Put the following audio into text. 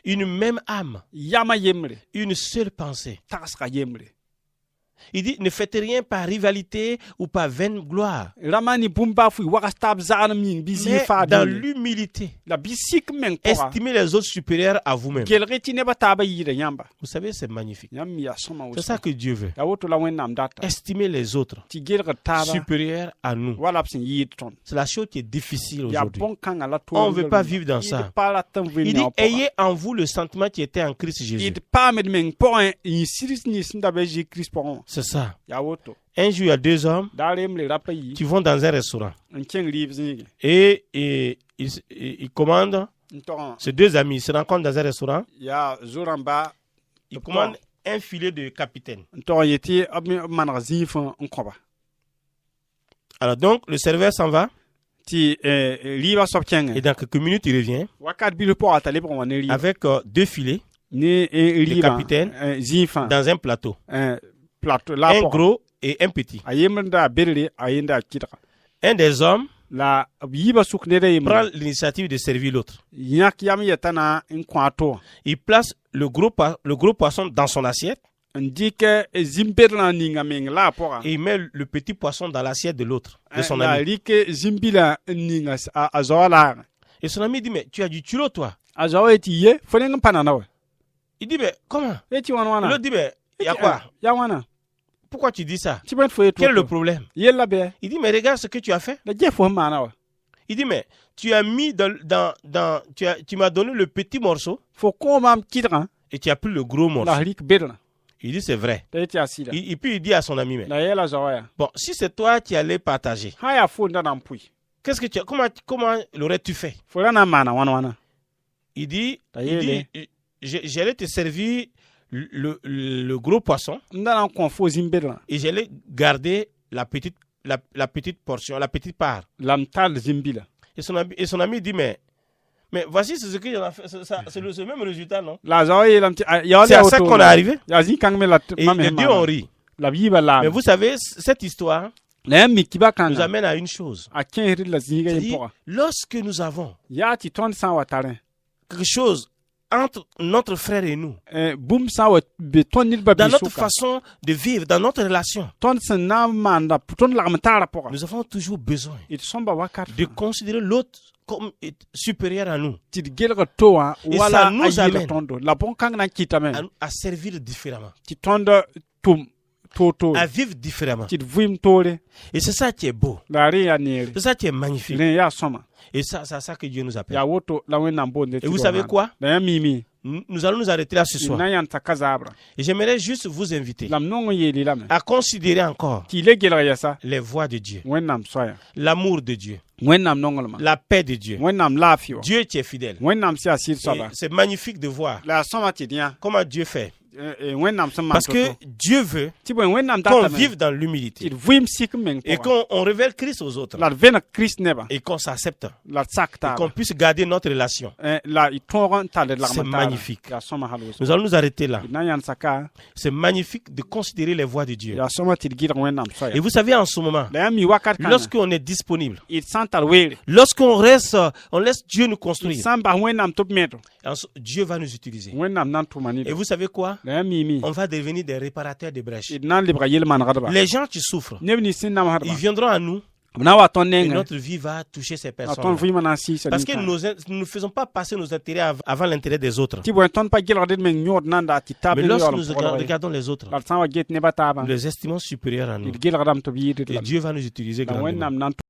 une même âme, yama yemre une seule pensée. tagsga yemre Il dit, ne faites rien par rivalité ou par vaine gloire, ramani bumba fu wagastab zanam yin bizi mais fa dans l'humilité. la bisik men pora Estimez les autres supérieurs à vous-même. gelreti ne bataba yire yamba Vous savez, c'est magnifique. yam ya soma C'est ça que Dieu veut. ya woto la wennam data Estimer les autres ti gelga taba supérieurs à nous. wala psin yid ton C'est la chose qui est difficile ya aujourd'hui. bon kan ala to On ne veut pas vivre dans ça. Il dit, ayez en vous le sentiment qui était en Christ Jésus. id pa med men point in siris ni sinda be je Christ pour C'est ça. ya woto Un jour, il y a deux hommes dalem le rapayi qui vont dans un restaurant. en chen livre Et ils commandent, nton ces deux amis, ils se rencontrent dans un restaurant. ya zoramba Ils commandent un filet de capitaine. nton yeti ab manazif en koba Alors donc, le serveur s'en va. ti liba sop Et chenge dans quelques minutes, il revient wakat bi le po atale pour on ri avec deux filets ni liba capitaine zifa dans un plateau. plateau la Un po gros et un petit. ayemda berre ayenda kitra Un des hommes la yiba suk ne de prend l'initiative de servir l'autre. yak yam yetana en kwato Il place le gros poisson dans son assiette ndike zimberla ninga meng la pora et il met le petit poisson dans l'assiette de l'autre, de son la ami. rike zimbila ninga azawala Et son ami dit, mais tu as du culot, toi. azaweti ye foneng panana we Il dit, mais comment? eti wana L'autre dit, mais il y a quoi? ya wana Pourquoi tu dis ça? ti ben fo Quel est le problème? yella be Il dit, mais regarde ce que tu as fait. la je fo mana we Il dit, mais tu as mis tu m'as donné le petit morceau fo ko mam kitra et tu as pris le gros morceau. la rik berla Il dit, c'est vrai. eti asida Et puis il dit à son ami, mais la yella zawaya bon, si c'est toi qui allais partager, haya fo ndana mpui qu'est-ce que comment l'aurais-tu fait? fo na mana wana Il dit, Taïe, j'allais te servir le gros poisson ndana ko fo zimberla et j'allais garder la petite portion, la petite part. lamtal zimbila Et son ami dit, mais voici ce que j'en ai fait. C'est le même résultat, non? la zawaya lamti ya C'est à ça qu'on est arrivé. ya zin kang me la Et Dieu on rit. la yiba la Mais vous savez, cette histoire la mi kiba kan nous amène à une chose. a kenri la zinga C'est-à-dire, yepora lorsque nous avons ya ti ton san watare quelque chose entre notre frère et nous, bum san wa be ton nil ba dans bi notre suka façon de vivre, dans notre relation, ton san na manda ton la mtara pora nous avons toujours besoin it somba wakat de considérer l'autre comme supérieur à nous, ti gelga toa Et wala ça nous ayira amène tondo la bon kang na kitame à servir différemment, ti tondo tum toto à vivre différemment. ti vim tore Et c'est ça qui est beau, la ri ya neri c'est ça qui est magnifique. len ya soma Et c'est ça que Dieu nous appelle. ya woto la wena bonde Et vous savez quoi? da ya mimi Nous allons nous arrêter là ce soir. na yan takazabra Et j'aimerais juste vous inviter lam nongo yeli lam à considérer encore ti le gelga ya sa les voies de Dieu, wenam soya l'amour de Dieu, wenam nongolma la paix de Dieu. wenam lafio Dieu qui est fidèle. wenam si asir Et soba c'est magnifique de voir la soma ti dia comment Dieu fait. wenam sama Parce que Dieu veut ti bon wenam qu'on data vive dans ti l'humilité vim sik men et qu'on révèle Christ aux autres la vena Christ neba et qu'on s'accepte la et sakta qu'on puisse garder notre relation. la itoran ta de la C'est magnifique. ya soma halu Nous allons nous arrêter là. na yan saka C'est magnifique de considérer les voies de Dieu. ya soma ti gira wenam soya Et vous savez, en ce moment, la ya mi wakat kan lorsqu'on est disponible, it santal wele lorsqu'on reste, on laisse Dieu nous construire, samba wenam top metro Dieu va nous utiliser. wenam nan tumani Et vous savez quoi? la ya mimi On va devenir des réparateurs de brèches. it nan libra yel man gadba Les gens qui souffrent, nebni sinam ils harba viendront à nous na wa ton et nenga notre vie va toucher ces ton personnes. vima na si sa Parce que nous ne faisons pas passer nos intérêts avant l'intérêt des autres. ti bon ton pa gelga de men nyod nanda ti tabe Mais lorsque nous regardons les autres, la san wa get ne bataba nous les estimons supérieurs à nous. it gelga dam to bi Et Dieu va nous utiliser la grandement. wenam nan